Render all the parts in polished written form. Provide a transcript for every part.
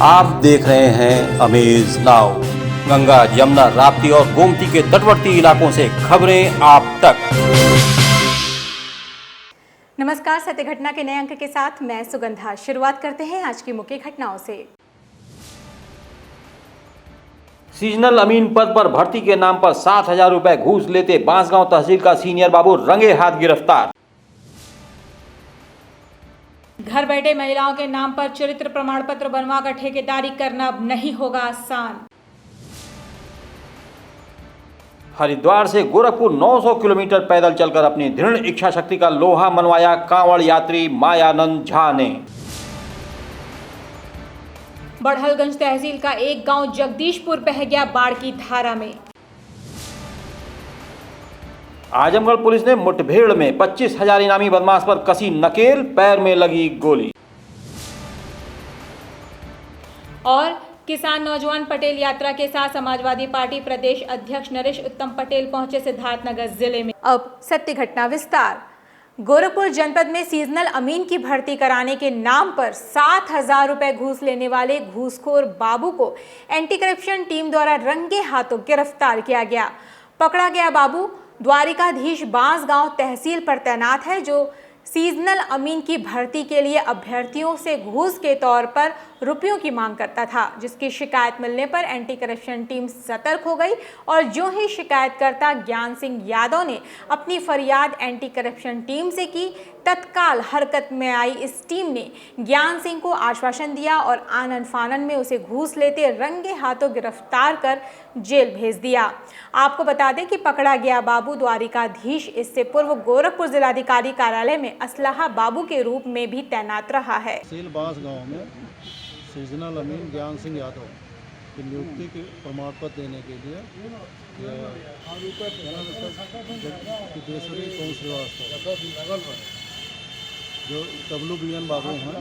आप देख रहे हैं अमेज नाउ। गंगा, यमुना, राप्ती और गोमती के तटवर्ती इलाकों से खबरें आप तक। नमस्कार, सत्य घटना के नए अंक के साथ मैं सुगंधा। शुरुआत करते हैं आज की मुख्य घटनाओं से। सीजनल अमीन पद पर भर्ती के नाम पर 7,000 रुपए घूस लेते बांसगांव तहसील का सीनियर बाबू रंगे हाथ गिरफ्तार। घर बैठे महिलाओं के नाम पर चरित्र प्रमाण पत्र बनवाकर ठेकेदारी करना अब नहीं होगा आसान। हरिद्वार से गोरखपुर 900 किलोमीटर पैदल चलकर अपनी दृढ़ इच्छा शक्ति का लोहा मनवाया कांवड़ यात्री मायानंद झा ने। बड़हलगंज तहसील का एक गांव जगदीशपुर बह गया बाढ़ की धारा में। आजमगढ़ पुलिस ने मुठभेड़ में 25,000 इनामी बदमाश पर कसी नकेल, पैर में लगी गोली। और किसान नौजवान पटेल यात्रा के साथ समाजवादी पार्टी प्रदेश अध्यक्ष नरेश उत्तम पटेल पहुंचे सिद्धार्थनगर जिले में। अब सत्य घटना विस्तार। गोरखपुर जनपद में सीजनल अमीन की भर्ती कराने के नाम पर 7,000 रुपए घूस लेने वाले घूसखोर बाबू को एंटी करप्शन टीम द्वारा रंगे हाथों गिरफ्तार किया गया। पकड़ा गया बाबू द्वारिकाधीश बांसगांव तहसील पर तैनात है, जो सीजनल अमीन की भर्ती के लिए अभ्यर्थियों से घूस के तौर पर रुपयों की मांग करता था, जिसकी शिकायत मिलने पर एंटी करप्शन टीम सतर्क हो गई और जो ही शिकायतकर्ता ज्ञान सिंह यादव ने अपनी फरियाद एंटी करप्शन टीम से की, तत्काल हरकत में आई इस टीम ने ज्ञान सिंह को आश्वासन दिया और आनन फानन में उसे घूस लेते रंगे हाथों गिरफ्तार कर जेल भेज दिया। आपको बता दें कि पकड़ा गया बाबू द्वारिकाधीश इससे पूर्व गोरखपुर जिलाधिकारी कार्यालय में असलाहा बाबू के रूप में भी तैनात रहा है। बांसगांव में सीजनल अमीन ज्ञान सिंह यादव की नियुक्ति के प्रमाण पत्र देने के लिए सिद्धेश्वरी कौन श्रीवास्तव जो WBN बाबू हैं,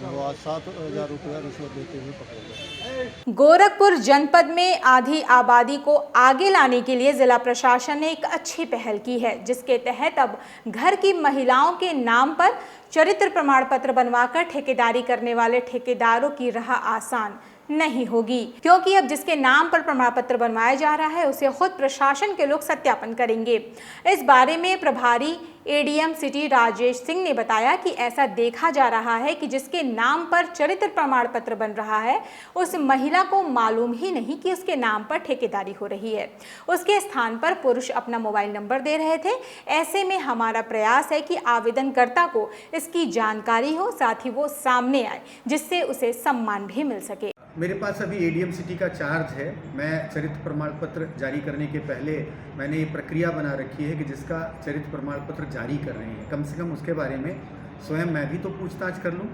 वो आज 7,000 रुपया रिश्वत देते हुए पकड़े गए। गोरखपुर जनपद में आधी आबादी को आगे लाने के लिए जिला प्रशासन ने एक अच्छी पहल की है, जिसके तहत अब घर की महिलाओं के नाम पर चरित्र प्रमाण पत्र बनवाकर ठेकेदारी करने वाले ठेकेदारों की राह आसान नहीं होगी, क्योंकि अब जिसके नाम पर प्रमाण पत्र बनवाया जा रहा है उसे खुद प्रशासन के लोग सत्यापन करेंगे। इस बारे में प्रभारी ADM सिटी राजेश सिंह ने बताया कि ऐसा देखा जा रहा है कि जिसके नाम पर चरित्र प्रमाण पत्र बन रहा है उस महिला को मालूम ही नहीं कि उसके नाम पर ठेकेदारी हो रही है। उसके स्थान पर पुरुष अपना मोबाइल नंबर दे रहे थे। ऐसे में हमारा प्रयास है कि आवेदनकर्ता को इसकी जानकारी हो, साथ ही वो सामने आए, जिससे उसे सम्मान भी मिल सके। मेरे पास अभी ADM सिटी का चार्ज है। मैं चरित्र प्रमाण पत्र जारी करने के पहले मैंने ये प्रक्रिया बना रखी है कि जिसका चरित्र प्रमाण पत्र जारी कर रहे हैं, कम से कम उसके बारे में स्वयं मैं भी तो पूछताछ कर लूँ।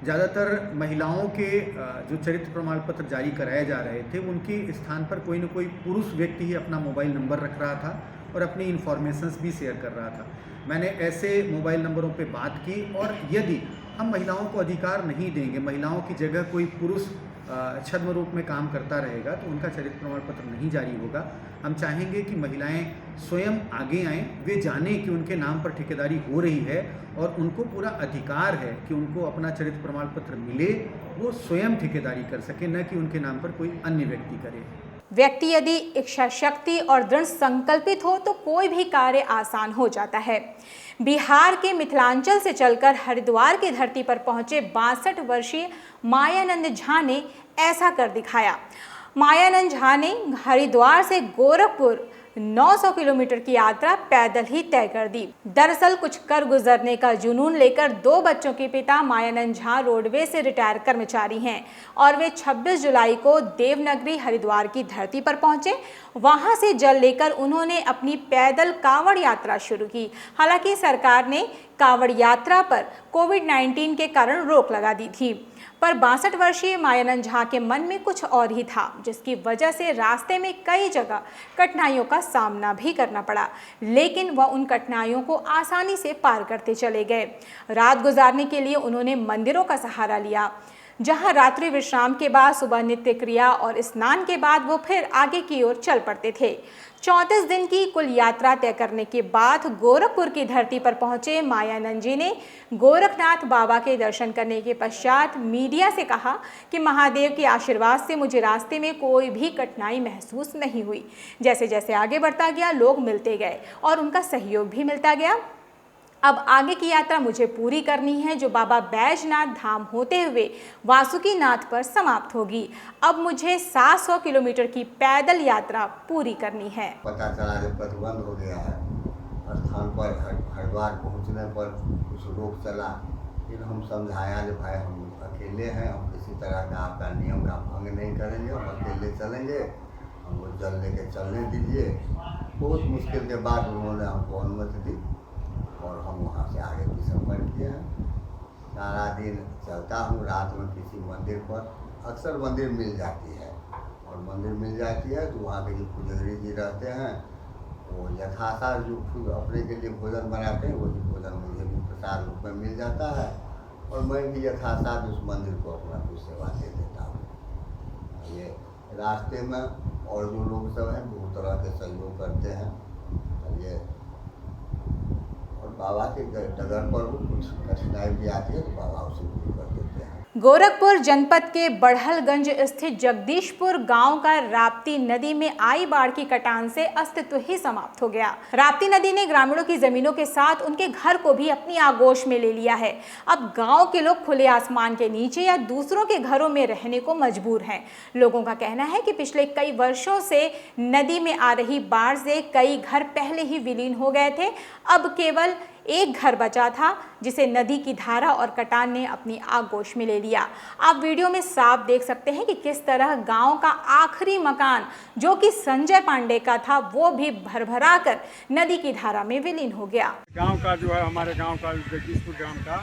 ज़्यादातर महिलाओं के जो चरित्र प्रमाण पत्र जारी कराए जा रहे थे, उनके स्थान पर कोई न कोई पुरुष व्यक्ति ही अपना मोबाइल नंबर रख रहा था और अपनी इन्फॉर्मेशंस भी शेयर कर रहा था। मैंने ऐसे मोबाइल नंबरों पे बात की और यदि हम महिलाओं को अधिकार नहीं देंगे, महिलाओं की जगह कोई पुरुष छद्म रूप में काम करता रहेगा, तो उनका चरित्र प्रमाण पत्र नहीं जारी होगा। हम चाहेंगे कि महिलाएं स्वयं आगे आएँ, वे जानें कि उनके नाम पर ठेकेदारी हो रही है और उनको पूरा अधिकार है कि उनको अपना चरित्र प्रमाण पत्र मिले, वो स्वयं ठेकेदारी कर सके, न कि उनके नाम पर कोई अन्य व्यक्ति करे। व्यक्ति यदि इच्छा शक्ति और दृढ़ संकल्पित हो तो कोई भी कार्य आसान हो जाता है। बिहार के मिथिलांचल से चलकर हरिद्वार की धरती पर पहुंचे 62 वर्षीय मायानंद झा ने ऐसा कर दिखाया। मायानंद झा ने हरिद्वार से गोरखपुर 900 किलोमीटर की यात्रा पैदल ही तय कर दी। दरअसल कुछ कर गुजरने का जुनून लेकर 2 बच्चों के पिता मायानंद झा रोडवेज से रिटायर कर्मचारी हैं और वे 26 जुलाई को देवनगरी हरिद्वार की धरती पर पहुंचे। वहां से जल लेकर उन्होंने अपनी पैदल कांवड़ यात्रा शुरू की। हालांकि सरकार ने कांवड़ यात्रा पर कोविड-19 के कारण रोक लगा दी थी, पर 62 वर्षीय मायानंद झा के मन में कुछ और ही था, जिसकी वजह से रास्ते में कई जगह कठिनाइयों का सामना भी करना पड़ा, लेकिन वह उन कठिनाइयों को आसानी से पार करते चले गए। रात गुजारने के लिए उन्होंने मंदिरों का सहारा लिया। जहां रात्रि विश्राम के बाद सुबह नित्य क्रिया और स्नान के बाद वो फिर आगे की ओर चल पड़ते थे। 34 दिन की कुल यात्रा तय करने के बाद गोरखपुर की धरती पर पहुंचे मायानंद जी ने गोरखनाथ बाबा के दर्शन करने के पश्चात मीडिया से कहा कि महादेव के आशीर्वाद से मुझे रास्ते में कोई भी कठिनाई महसूस नहीं हुई। जैसे जैसे आगे बढ़ता गया लोग मिलते गए और उनका सहयोग भी मिलता गया। अब आगे की यात्रा मुझे पूरी करनी है जो बाबा बैजनाथ धाम होते हुए वासुकीनाथ पर समाप्त होगी। अब मुझे 700 किलोमीटर की पैदल यात्रा पूरी करनी है। पता चला जब प्रतिबंध हो गया है स्थान पर हरिद्वार पहुंचने पर कुछ रोक चला, फिर हम समझाया कि भाई हम अकेले हैं, हम किसी तरह का आपका नियम का भंग नहीं करेंगे, हम अकेले चलेंगे, हमको जल लेके चलने दीजिए। बहुत मुश्किल के बाद उन्होंने हमको अनुमति दी और हम वहाँ से आगे की सफर किए हैं। सारा दिन चलता हूँ, रात में किसी मंदिर पर अक्सर मंदिर मिल जाती है और मंदिर मिल जाती है तो वहाँ के जो पुजारी जी रहते हैं वो यथासार जो खुद अपने के लिए भोजन बनाते हैं वही भोजन मुझे भी प्रसाद रूप में मिल जाता है और मैं भी यथासार उस मंदिर को अपना कुछ सेवा दे देता हूँ। ये रास्ते में और जो लोग सब हैं बहुत तरह के सहयोग करते हैं। ये और बाबा के डगर पर कुछ कठिनाई भी आती है तो बाबा उसे दूर कर देते हैं। गोरखपुर जनपद के बढ़लगंज स्थित जगदीशपुर गांव का राप्ती नदी में आई बाढ़ की कटान से अस्तित्व ही समाप्त हो गया। राप्ती नदी ने ग्रामीणों की जमीनों के साथ उनके घर को भी अपनी आगोश में ले लिया है। अब गांव के लोग खुले आसमान के नीचे या दूसरों के घरों में रहने को मजबूर हैं। लोगों का कहना है कि पिछले कई वर्षों से नदी में आ रही बाढ़ से कई घर पहले ही विलीन हो गए थे। अब केवल एक घर बचा था जिसे नदी की धारा और कटान ने अपनी आगोश में ले लिया। आप वीडियो में साफ देख सकते हैं कि किस तरह गांव का आखिरी मकान जो कि संजय पांडे का था वो भी भरभरा कर नदी की धारा में विलीन हो गया। गांव का जो है हमारे गांव का जगदीशपुर गांव का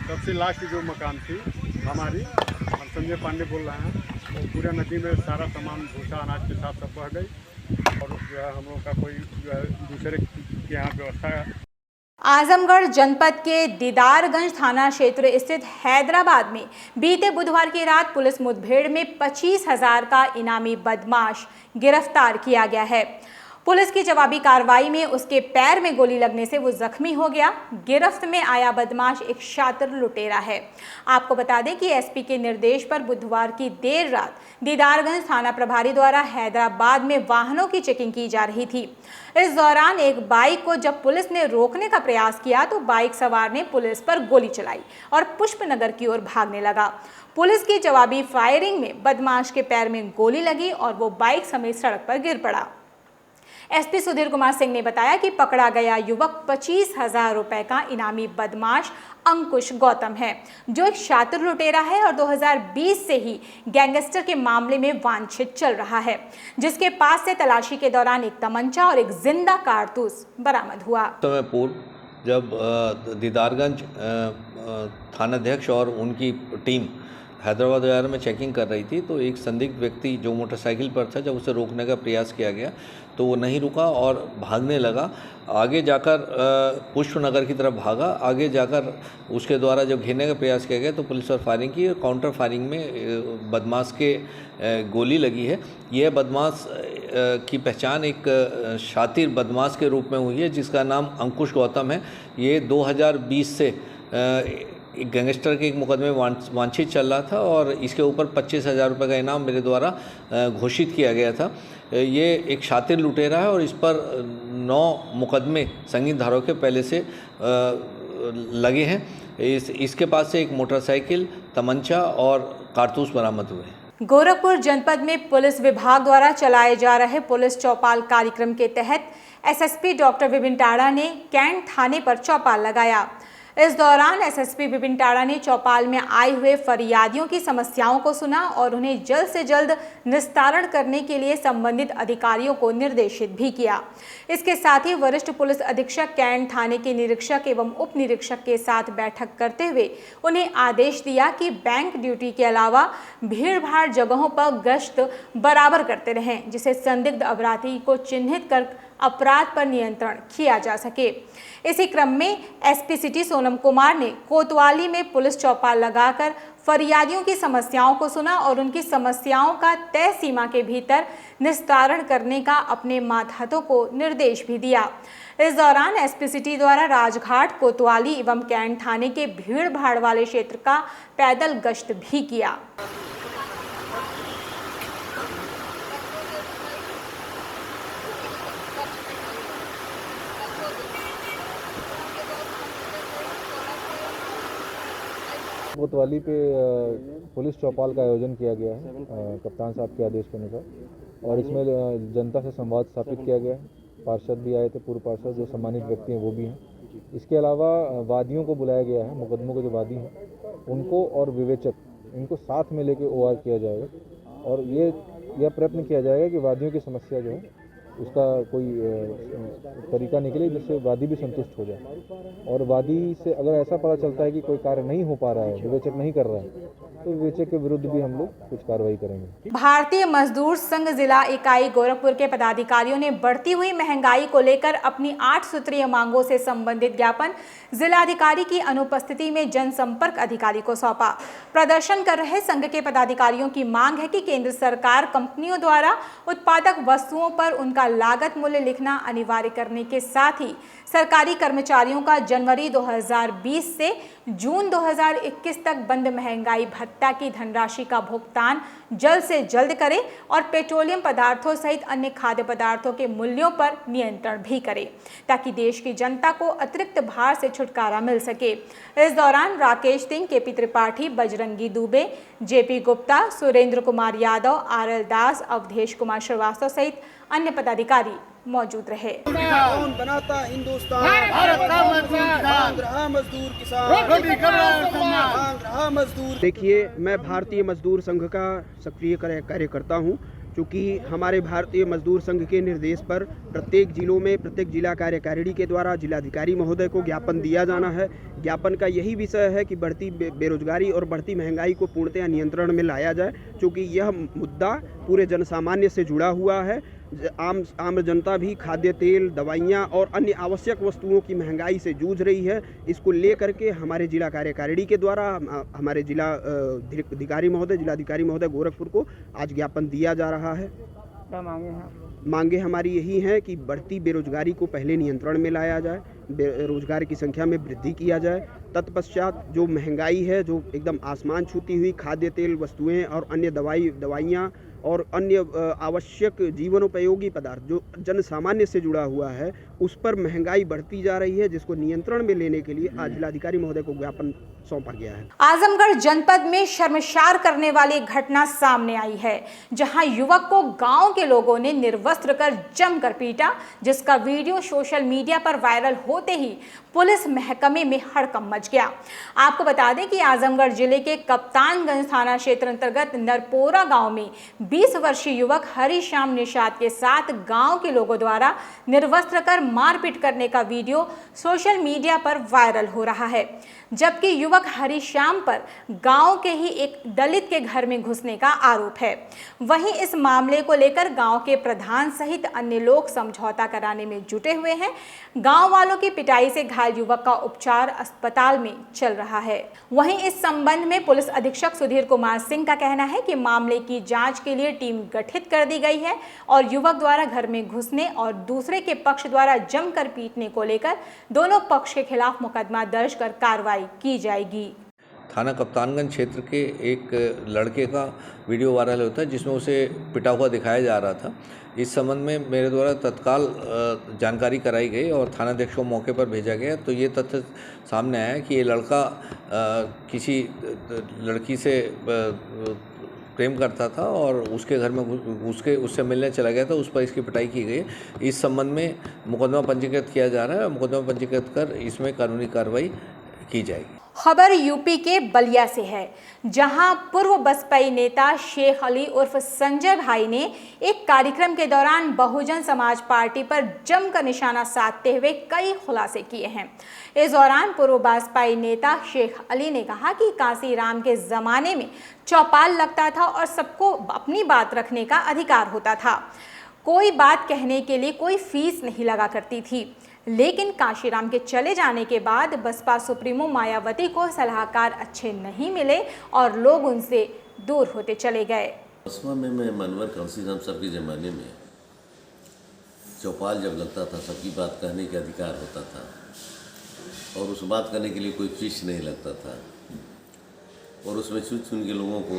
सबसे लास्ट जो मकान थी हमारी, हम संजय पांडे बोल रहे हैं, तो पूरा नदी में सारा सामान भूसा अनाज के साथ सब बह गई और जो है हम लोग का कोई जो है दूसरे के यहाँ व्यवस्था। आजमगढ़ जनपद के दीदारगंज थाना क्षेत्र स्थित हैदराबाद में बीते बुधवार की रात पुलिस मुठभेड़ में 25,000 का इनामी बदमाश गिरफ्तार किया गया है। पुलिस की जवाबी कार्रवाई में उसके पैर में गोली लगने से वो जख्मी हो गया। गिरफ्त में आया बदमाश एक शातिर लुटेरा है। आपको बता दें कि एसपी के निर्देश पर बुधवार की देर रात दीदारगंज थाना प्रभारी द्वारा हैदराबाद में वाहनों की चेकिंग की जा रही थी। इस दौरान एक बाइक को जब पुलिस ने रोकने का प्रयास किया तो बाइक सवार ने पुलिस पर गोली चलाई और पुष्पनगर की ओर भागने लगा। पुलिस की जवाबी फायरिंग में बदमाश के पैर में गोली लगी और वो बाइक समेत सड़क पर गिर पड़ा। एसपी सुधीर कुमार सिंह ने बताया कि पकड़ा गया युवक 25,000 रुपए का इनामी बदमाश अंकुश गौतम है, जो एक शातिर लुटेरा है और 2020 से ही गैंगस्टर के मामले में वांछित चल रहा है, जिसके पास से तलाशी के दौरान एक तमंचा और एक जिंदा कारतूस बरामद हुआ। समय पूर्व जब दीदारगंज थानाध्यक्ष और उनकी टीम हैदराबाद बाजार में चेकिंग कर रही थी तो एक संदिग्ध व्यक्ति जो मोटरसाइकिल पर था, जब उसे रोकने का प्रयास किया गया तो वो नहीं रुका और भागने लगा। आगे जाकर पुष्पनगर की तरफ भागा। आगे जाकर उसके द्वारा जब घेरने का प्रयास किया गया तो पुलिस पर फायरिंग की और काउंटर फायरिंग में बदमाश के गोली लगी है। यह बदमाश की पहचान एक शातिर बदमाश के रूप में हुई है जिसका नाम अंकुश गौतम है। ये 2020 से एक गैंगस्टर के एक मुकदमे वांछित चल रहा था और इसके ऊपर 25,000 रुपये का इनाम मेरे द्वारा घोषित किया गया था। ये एक शातिर लुटेरा है और इस पर 9 मुकदमे संगीन धाराओं के पहले से लगे हैं। इसके पास से एक मोटरसाइकिल, तमंचा और कारतूस बरामद हुए। गोरखपुर जनपद में पुलिस विभाग द्वारा चलाए जा रहे पुलिस चौपाल कार्यक्रम के तहत एसएसपी डॉक्टर विपिन टाड़ा ने कैंट थाने पर चौपाल लगाया। इस दौरान एसएसपी विपिन टाड़ा ने चौपाल में आए हुए फरियादियों की समस्याओं को सुना और उन्हें जल्द से जल्द निस्तारण करने के लिए संबंधित अधिकारियों को निर्देशित भी किया। इसके साथ ही वरिष्ठ पुलिस अधीक्षक कैंट थाने के निरीक्षक एवं उप निरीक्षक के साथ बैठक करते हुए उन्हें आदेश दिया कि बैंक ड्यूटी के अलावा भीड़-भाड़ जगहों पर गश्त बराबर करते रहें, जिससे संदिग्ध अपराधी को चिन्हित कर अपराध पर नियंत्रण किया जा सके। इसी क्रम में एसपी सिटी सोनम कुमार ने कोतवाली में पुलिस चौपाल लगाकर फरियादियों की समस्याओं को सुना और उनकी समस्याओं का तय सीमा के भीतर निस्तारण करने का अपने मातहतों को निर्देश भी दिया। इस दौरान एसपी सिटी द्वारा राजघाट, कोतवाली एवं कैंट थाने के भीड़ भाड़ वाले क्षेत्र का पैदल गश्त भी किया। कोतवाली पे पुलिस चौपाल का आयोजन किया गया है कप्तान साहब के आदेश के अनुसार, और इसमें जनता से संवाद स्थापित किया गया है। पार्षद भी आए थे, पूर्व पार्षद जो सम्मानित व्यक्ति हैं वो भी हैं। इसके अलावा वादियों को बुलाया गया है, मुकदमों के जो वादी हैं उनको और विवेचक इनको साथ में लेके OR किया जाएगा, और यह प्रयत्न किया जाएगा कि वादियों की समस्या जो है उसका कोई तरीका निकले जिससे वादी भी संतुष्ट हो जाए, और वादी से अगर ऐसा पता चलता है कि कोई कार्य नहीं हो पा रहा है, विवेचक नहीं कर रहा है, तो विवेचक के विरुद्ध भी हम लोग कुछ कार्रवाई करेंगे। भारतीय मजदूर संघ जिला इकाई गोरखपुर के पदाधिकारियों ने बढ़ती हुई महंगाई को लेकर अपनी 8 सूत्रीय मांगों से संबंधित ज्ञापन जिलाधिकारी की अनुपस्थिति में जनसंपर्क अधिकारी को सौंपा। प्रदर्शन कर रहे संघ के पदाधिकारियों की मांग है कि केंद्र सरकार कंपनियों द्वारा उत्पादक वस्तुओं पर उनका लागत मूल्य लिखना अनिवार्य करने के साथ ही सरकारी कर्मचारियों का जनवरी 2020 से जून 2021 तक बंद महंगाई भत्ता की धनराशि का भुगतान जल्द से जल्द करे और पेट्रोलियम पदार्थों सहित अन्य खाद्य पदार्थों के मूल्यों पर नियंत्रण भी करे, ताकि देश की जनता को अतिरिक्त भार से छुटकारा मिल सके। इस दौरान Rakesh Singh, KP Tripathi, Bajrangi Dubey, JP Gupta, Surendra Kumar Yadav, RL दास, अवधेश कुमार श्रीवास्तव सहित अन्य पदाधिकारी मौजूद रहे। कौन बनाता हिंदुस्तान, भारत का मजदूर किसान, मजदूर। देखिए, मैं भारतीय मजदूर संघ का सक्रिय कार्यकर्ता हूँ। चूँकि हमारे भारतीय मजदूर संघ के निर्देश पर प्रत्येक जिलों में प्रत्येक जिला कार्यकारिणी के द्वारा जिलाधिकारी महोदय को ज्ञापन दिया जाना है। ज्ञापन का यही विषय है कि बढ़ती बेरोजगारी और बढ़ती महंगाई को पूर्णतः नियंत्रण में लाया जाए, क्योंकि यह मुद्दा पूरे जनसामान्य से जुड़ा हुआ है। आम जनता भी खाद्य तेल, दवाइयाँ और अन्य आवश्यक वस्तुओं की महंगाई से जूझ रही है। इसको लेकर के हमारे जिला कार्यकारिणी के द्वारा हमारे जिलाधिकारी महोदय गोरखपुर को आज ज्ञापन दिया जा रहा है। क्या मांगे हैं? मांगे हमारी यही हैं कि बढ़ती बेरोजगारी को पहले नियंत्रण में लाया जाए, बेरोजगार की संख्या में वृद्धि किया जाए। तत्पश्चात जो महंगाई है, जो एकदम आसमान छूती हुई खाद्य तेल वस्तुएं और अन्य दवाइयाँ और अन्य आवश्यक जीवनोपयोगी पदार्थ जो जन सामान्य से जुड़ा हुआ है, उस पर महंगाई बढ़ती जा रही है, जिसको नियंत्रण में लेने के लिए आज जिलाधिकारी महोदय को ज्ञापन सौंपा गया है। आजमगढ़ जनपद में शर्मसार करने वाली घटना सामने आई है, जहां युवक को गांव के लोगों ने निर्वस्त्र कर जमकर पीटा, जिसका वीडियो सोशल मीडिया पर वायरल होते ही पुलिस महकमे में हड़कंप मच गया। आपको बता दें कि आजमगढ़ जिले के कप्तानगंज थाना क्षेत्र अंतर्गत नरपोरा गांव में 20 वर्षीय युवक हरिश्याम निषाद के साथ गांव के लोगों द्वारा निर्वस्त्र कर मारपीट करने का वीडियो सोशल मीडिया पर वायरल हो रहा है, जबकि युवक हरिश्याम पर गांव के ही एक दलित के घर में घुसने का आरोप है। वहीं इस मामले को लेकर गांव के प्रधान सहित अन्य लोग समझौता कराने में जुटे हुए हैं। गांव वालों की पिटाई से घायल युवक का उपचार अस्पताल में चल रहा है। वहीं इस संबंध में पुलिस अधीक्षक सुधीर कुमार सिंह का कहना है कि मामले की जांच के लिए टीम गठित कर दी गई है और युवक द्वारा घर में घुसने और दूसरे के पक्ष द्वारा जमकर पीटने को लेकर दोनों पक्ष के खिलाफ मुकदमा दर्ज कर कार्रवाई की जाएगी। थाना कप्तानगंज क्षेत्र के एक लड़के का वीडियो वायरल होता है, जिसमें उसे पिटा हुआ दिखाया जा रहा था। इस संबंध में मेरे द्वारा तत्काल जानकारी कराई गई और थानाध्यक्ष को मौके पर भेजा गया, तो ये तथ्य सामने आया कि ये लड़का किसी लड़की से प्रेम करता था और उसके घर में उससे मिलने चला गया था, उस पर इसकी पिटाई की गई। इस संबंध में मुकदमा पंजीकृत किया जा रहा है और मुकदमा पंजीकृत कर इसमें कानूनी कार्रवाई की जाएगी। खबर यूपी के बलिया से है, जहां पूर्व बसपाई नेता शेख अली उर्फ संजय भाई ने एक कार्यक्रम के दौरान बहुजन समाज पार्टी पर जमकर निशाना साधते हुए कई खुलासे किए हैं। इस दौरान पूर्व बसपाई नेता शेख अली ने कहा कि कांसीराम के जमाने में चौपाल लगता था और सबको अपनी बात रखने का अधिकार होता था। कोई बात कहने के लिए कोई फीस नहीं लगा करती थी। लेकिन काशीराम के चले जाने के बाद बसपा सुप्रीमो मायावती को सलाहकार अच्छे नहीं मिले और लोग उनसे दूर होते चले गए। बसपा में मैं मनवर कांसीराम सर के ज़माने में चौपाल जब लगता था सबकी बात कहने का अधिकार होता था और उस बात करने के लिए कोई फीस नहीं लगता था और उसमें चुन के लोगों को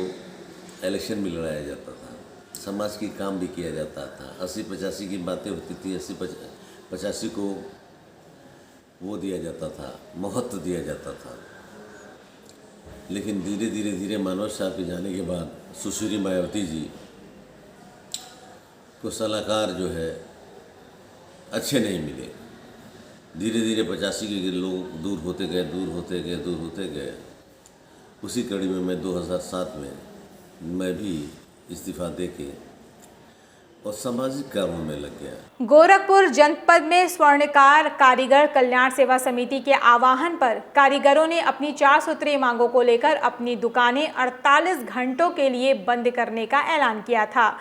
इलेक्शन में लड़ाया जाता था, समाज की काम भी किया जाता था। 80-85 की बातें होती थी, 80-85 को वो दिया जाता था, महत्व दिया जाता था। लेकिन धीरे धीरे मनोज साहब के जाने के बाद सुश्री मायावती जी को सलाहकार जो है अच्छे नहीं मिले। धीरे धीरे 85 के लोग दूर होते गए। उसी कड़ी में मैं 2007 में मैं भी इस्तीफा देके और सामाजिक कामों में लग गया। गोरखपुर जनपद में स्वर्णकार कारीगर कल्याण सेवा समिति के आह्वान पर कारीगरों ने अपनी 4 सूत्रीय मांगों को लेकर अपनी दुकानें 48 घंटों के लिए बंद करने का ऐलान किया था,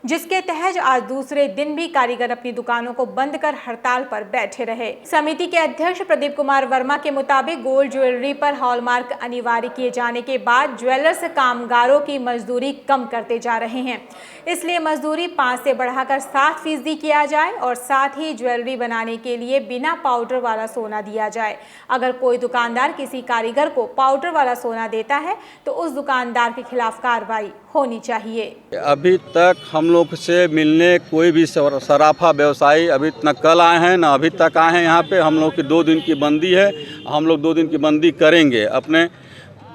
जिसके तहत आज दूसरे दिन भी कारीगर अपनी दुकानों को बंद कर हड़ताल पर बैठे रहे। समिति के अध्यक्ष प्रदीप कुमार वर्मा के मुताबिक गोल्ड ज्वेलरी पर हॉलमार्क अनिवार्य किए जाने के बाद ज्वेलर्स कामगारों की मजदूरी कम करते जा रहे हैं, इसलिए मजदूरी 5 से बढ़ाकर 7% किया जाए और साथ ही ज्वेलरी बनाने के लिए बिना पाउडर वाला सोना दिया जाए। अगर कोई दुकानदार किसी कारीगर को पाउडर वाला सोना देता है तो उस दुकानदार के खिलाफ कार्रवाई होनी चाहिए। अभी तक हम लोग से मिलने कोई भी सराफा व्यवसायी अभी न कल आए हैं, ना अभी तक आए हैं। यहाँ पे हम लोग की 2 दिन की बंदी है। हम लोग 2 दिन की बंदी करेंगे अपने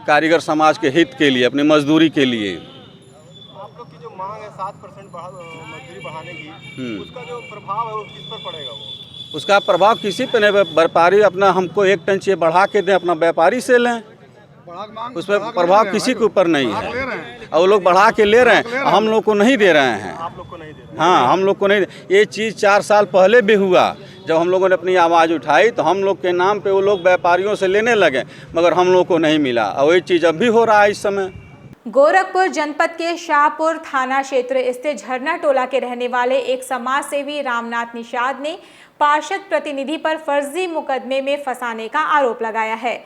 कारीगर समाज के हित के लिए, अपनी मजदूरी के लिए। आप लोग की जो मांग है 7% मजदूरी बढ़ाने की, उसका जो प्रभाव है वो किस पर पड़ेगा? वो उसका प्रभाव किसी पे नहीं। व्यापारी अपना हमको 1 टन चाहिए बढ़ा के दें, अपना व्यापारी से लें, उस पर प्रभाव किसी के ऊपर नहीं है। और वो लोग बढ़ा के ले रहे हैं, हम लोग को नहीं दे रहे हैं। आप लोग को नहीं दे रहे? हाँ, हम लोग को नहीं। ये चीज़ 4 साल पहले भी हुआ, जब हम लोगों ने अपनी आवाज़ उठाई तो हम लोग के नाम पे वो लोग व्यापारियों से लेने लगे, मगर हम लोग को नहीं मिला। और ये चीज़ अब भी हो रहा है इस समय। गोरखपुर जनपद के शाहपुर थाना क्षेत्र स्थित झरना टोला के रहने वाले एक समाज सेवी रामनाथ निषाद ने पार्षद प्रतिनिधि पर फर्जी मुकदमे में फंसाने का आरोप लगाया है।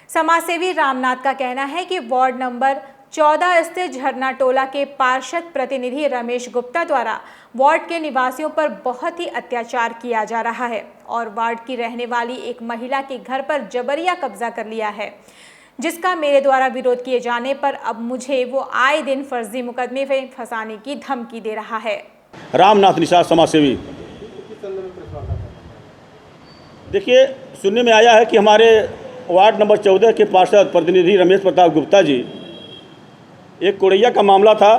समाजसेवी रामनाथ का कहना है कि वार्ड नंबर 14 स्थित झरना टोला के पार्षद प्रतिनिधि रमेश गुप्ता द्वारा वार्ड के निवासियों पर बहुत ही अत्याचार किया जा रहा है और वार्ड की रहने वाली एक महिला के घर पर जबरिया कब्जा कर लिया है, जिसका मेरे द्वारा विरोध किए जाने पर अब मुझे वो आए दिन फर्जी मुकदमे में फंसाने की धमकी दे रहा है। रामनाथ निषाद समाजसेवी। देखिए, सुनने में आया है कि हमारे वार्ड नंबर 14 के पार्षद प्रतिनिधि रमेश प्रताप गुप्ता जी, एक कोड़ैया का मामला था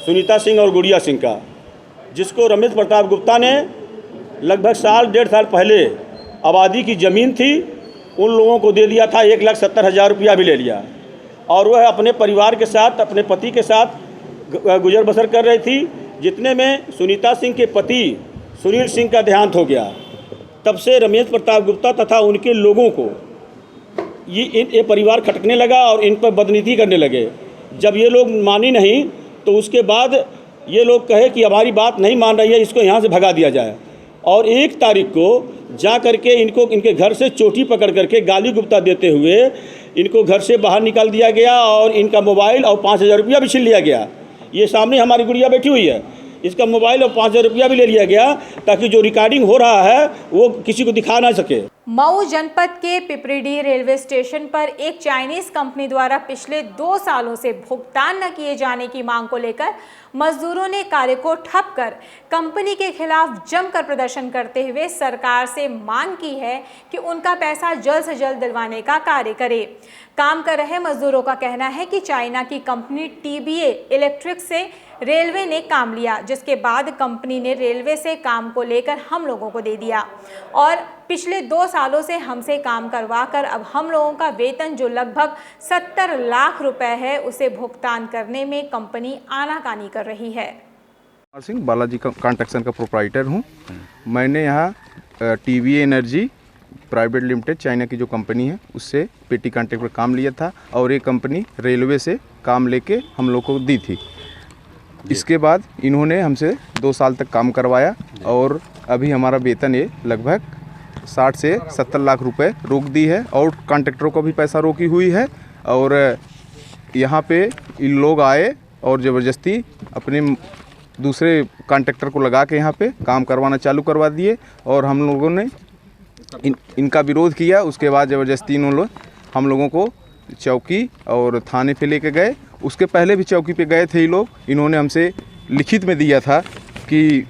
सुनीता सिंह और गुड़िया सिंह का, जिसको रमेश प्रताप गुप्ता ने लगभग 1.5 साल पहले आबादी की ज़मीन थी उन लोगों को दे दिया था। 1,70,000 रुपया भी ले लिया और वह अपने परिवार के साथ, अपने पति के साथ गुजर बसर कर रही थी। जितने में सुनीता सिंह के पति सुनील सिंह का देहांत हो गया, तब से रमेश प्रताप गुप्ता तथा उनके लोगों को ये परिवार खटकने लगा और इन पर बदनीति करने लगे। जब ये लोग मानी नहीं तो उसके बाद ये लोग कहे कि हमारी बात नहीं मान रही है, इसको यहाँ से भगा दिया जाए। और 1 तारीख को जा करके इनके घर से चोटी पकड़ करके गाली गुप्ता देते हुए इनको घर से बाहर निकाल दिया गया और इनका मोबाइल और 5,000 रुपया भी छीन लिया गया। ये सामने हमारी गुड़िया बैठी हुई है, इसका मोबाइल और 5,000 रुपया भी ले लिया गया ताकि जो रिकॉर्डिंग हो रहा है वो किसी को दिखा ना सके। मऊ जनपद के पिपरीडीह रेलवे स्टेशन पर एक चाइनीज कंपनी द्वारा पिछले 2 सालों से भुगतान न किए जाने की मांग को लेकर मजदूरों ने कार्य को ठप कर कंपनी के खिलाफ जमकर प्रदर्शन करते हुए सरकार से मांग की है कि उनका पैसा जल्द से जल्द दिलवाने का कार्य करे। काम कर रहे मजदूरों का कहना है कि चाइना की कंपनी TBA इलेक्ट्रिक से रेलवे ने काम लिया, जिसके बाद कंपनी ने रेलवे से काम को लेकर हम लोगों को दे दिया और पिछले 2 सालों से हमसे काम करवा कर अब हम लोगों का वेतन जो लगभग 70 लाख रुपए है उसे भुगतान करने में कंपनी आनाकानी कर रही है। सिंह बालाजी कंस्ट्रक्शन का प्रोप्राइटर हूँ। मैंने यहाँ TBA energy private limited China की जो कंपनी है उससे पेटी कॉन्ट्रैक्ट पर काम लिया था और ये कंपनी रेलवे से काम लेके हम लोग को दी थी। इसके बाद इन्होंने हमसे 2 साल तक काम करवाया और अभी हमारा वेतन ये लगभग 60 से 70 लाख रुपए रोक दी है और कॉन्ट्रैक्टरों को भी पैसा रोकी हुई है। और यहाँ पे इन लोग आए और ज़बरदस्ती अपने दूसरे कॉन्ट्रैक्टर को लगा के यहाँ पे काम करवाना चालू करवा दिए और हम लोगों ने इनका विरोध किया। उसके बाद ज़बरदस्ती इन्होंने हम लोगों को चौकी और थाने पे लेके गए। उसके पहले भी चौकी पे गए थे ये लोग। इन्होंने हमसे लिखित में दिया था कि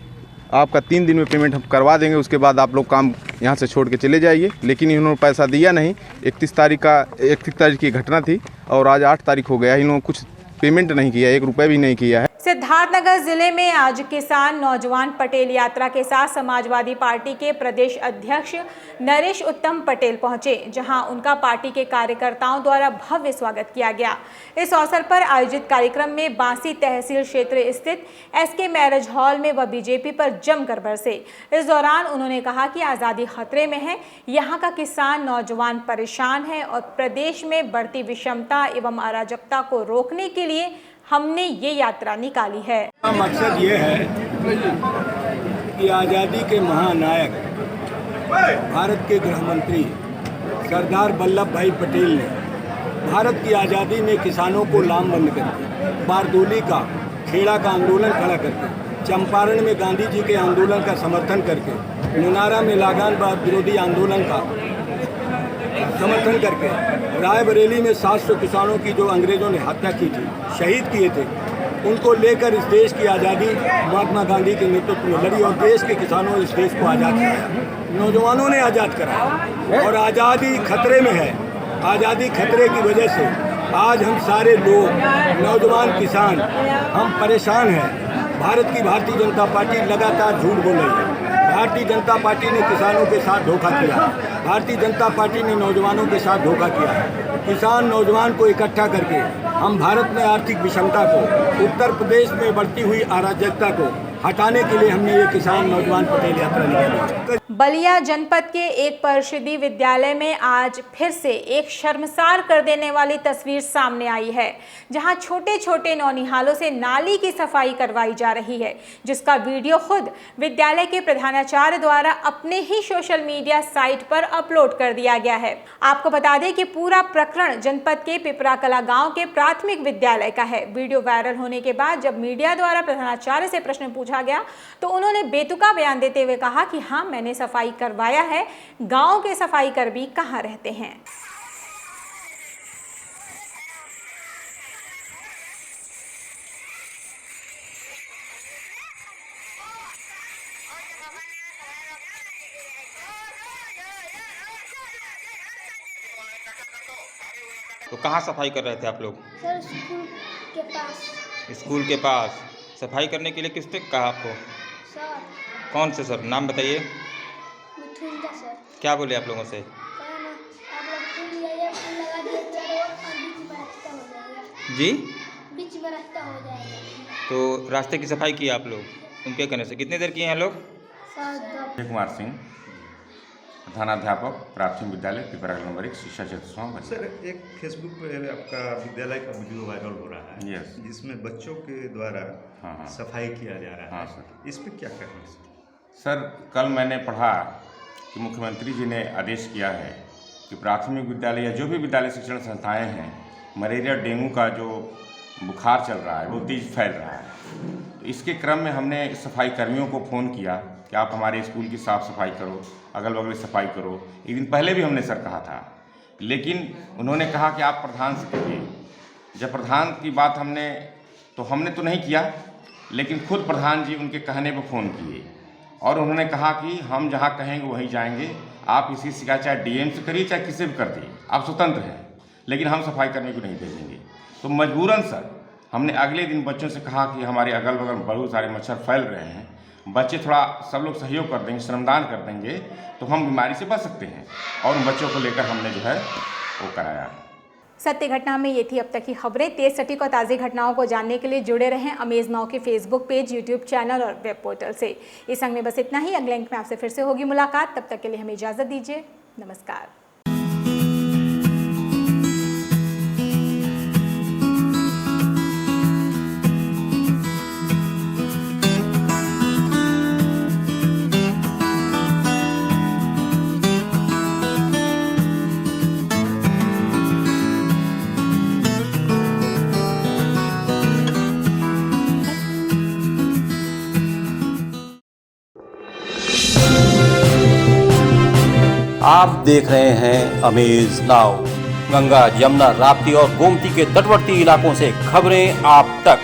आपका 3 दिन में पेमेंट हम करवा देंगे, उसके बाद आप लोग काम यहाँ से छोड़ के चले जाइए। लेकिन इन्होंने पैसा दिया नहीं। 31 तारीख की घटना थी और आज 8 तारीख हो गया। इन्होंने कुछ पेमेंट नहीं किया, 1 रुपया भी नहीं किया है। सिद्धार्थनगर जिले में आज किसान नौजवान पटेल यात्रा के साथ समाजवादी पार्टी के प्रदेश अध्यक्ष नरेश उत्तम पटेल पहुंचे, जहां उनका पार्टी के कार्यकर्ताओं द्वारा भव्य स्वागत किया गया। इस अवसर पर आयोजित कार्यक्रम में बांसी तहसील क्षेत्र स्थित SK मैरिज हॉल में वह बीजेपी पर जमकर बरसे। इस दौरान उन्होंने कहा कि आज़ादी खतरे में है, यहाँ का किसान नौजवान परेशान है और प्रदेश में बढ़ती विषमता एवं अराजकता को रोकने के लिए हमने ये यात्रा निकाली है। मकसद ये है कि आज़ादी के महानायक भारत के गृह मंत्री सरदार वल्लभ भाई पटेल ने भारत की आज़ादी में किसानों को लामबंद करके, बारदोली का खेड़ा का आंदोलन खड़ा करके, चंपारण में गांधी जी के आंदोलन का समर्थन करके, निनारा में लागानवाद विरोधी आंदोलन का समर्थन करके, रायबरेली में 700 किसानों की जो अंग्रेजों ने हत्या की थी, शहीद किए थे, उनको लेकर इस देश की आज़ादी महात्मा गांधी के नेतृत्व में लड़ी और देश के किसानों ने इस देश को आज़ाद कराया, नौजवानों ने आज़ाद कराया। और आज़ादी खतरे में है। आज़ादी खतरे की वजह से आज हम सारे लोग, नौजवान किसान, हम परेशान हैं। भारतीय जनता पार्टी लगातार झूठ बोल रही है। भारतीय जनता पार्टी ने किसानों के साथ धोखा किया। भारतीय जनता पार्टी ने नौजवानों के साथ धोखा किया। किसान नौजवान को इकट्ठा करके हम भारत में आर्थिक विषमता को, उत्तर प्रदेश में बढ़ती हुई अराजकता को हटाने के लिए हमने ये किसान नौजवान पटेल यात्रा निकाली। बलिया जनपद के एक परिषदीय विद्यालय में आज फिर से एक शर्मसार कर देने वाली तस्वीर सामने आई है, जहां छोटे छोटे नौनिहालों से नाली की सफाई करवाई जा रही है, जिसका वीडियो खुद विद्यालय के प्रधानाचार्य द्वारा अपने ही सोशल मीडिया साइट पर अपलोड कर दिया गया है। आपको बता दें कि पूरा प्रकरण जनपद के पिपराकला गाँव के प्राथमिक विद्यालय का है। वीडियो वायरल होने के बाद जब मीडिया द्वारा प्रधानाचार्य से प्रश्न पूछा गया तो उन्होंने बेतुका बयान देते हुए कहा कि हाँ, मैंने सफाई करवाया है, गांव के सफाई कर्मी कहां रहते हैं। तो कहाँ सफाई कर रहे थे आप लोग? सर, स्कूल के पास। स्कूल के पास सफाई करने के लिए किसने कहा आपको? सर। कौन से सर? नाम बताइए। सर। क्या बोले आप लोगों से? जी, बीच में रास्ता हो जाएगा। तो रास्ते की सफाई की आप लोग? उनके कहने से कितनी देर किए हैं लोग? कुमार सिंह, प्रधानाध्यापक प्राथमिक विद्यालय पिपराकला नंबर 1 शिक्षा क्षेत्र। सर, एक फेसबुक पे आपका विद्यालय का वीडियो वायरल हो रहा है। यस। जिसमें बच्चों के द्वारा सफाई किया जा रहा है। हाँ सर। इस पर क्या कहेंगे सर? कल मैंने पढ़ा कि मुख्यमंत्री जी ने आदेश किया है कि प्राथमिक विद्यालय या जो भी विद्यालय शिक्षण संस्थाएं हैं, मलेरिया डेंगू का जो बुखार चल रहा है वो तेज फैल रहा है। तो इसके क्रम में हमने सफाई कर्मियों को फ़ोन किया कि आप हमारे स्कूल की साफ़ सफाई करो, अगल बगल सफाई करो। एक दिन पहले भी हमने सर कहा था, लेकिन उन्होंने कहा कि आप प्रधान से करिए। जब प्रधान की बात हमने तो नहीं किया, लेकिन खुद प्रधान जी उनके कहने पर फ़ोन किए और उन्होंने कहा कि हम जहाँ कहेंगे वहीं जाएंगे, आप इसी शिकायत चाहे डीएम से करिए चाहे किसी भी कर दिए, आप स्वतंत्र हैं, लेकिन हम सफाई करने को नहीं भेजेंगे। तो मजबूरन सर हमने अगले दिन बच्चों से कहा कि हमारे अगल बगल बहुत सारे मच्छर फैल रहे हैं, बच्चे थोड़ा सब लोग सहयोग कर देंगे, श्रमदान कर देंगे तो हम बीमारी से बच सकते हैं। और उन बच्चों को लेकर हमने जो है वो कराया। सत्य घटना में ये थी अब तक की खबरें। तेज सटीक और ताज़ी घटनाओं को जानने के लिए जुड़े रहें अमेज नाउ के फेसबुक पेज, यूट्यूब चैनल और वेब पोर्टल से। इस अंक में बस इतना ही। अगले अंक में आपसे फिर से होगी मुलाकात। तब तक के लिए हमें इजाज़त दीजिए। नमस्कार। आप देख रहे हैं अमेज नाउ। गंगा, यमुना, राप्ती और गोमती के तटवर्ती इलाकों से खबरें आप तक।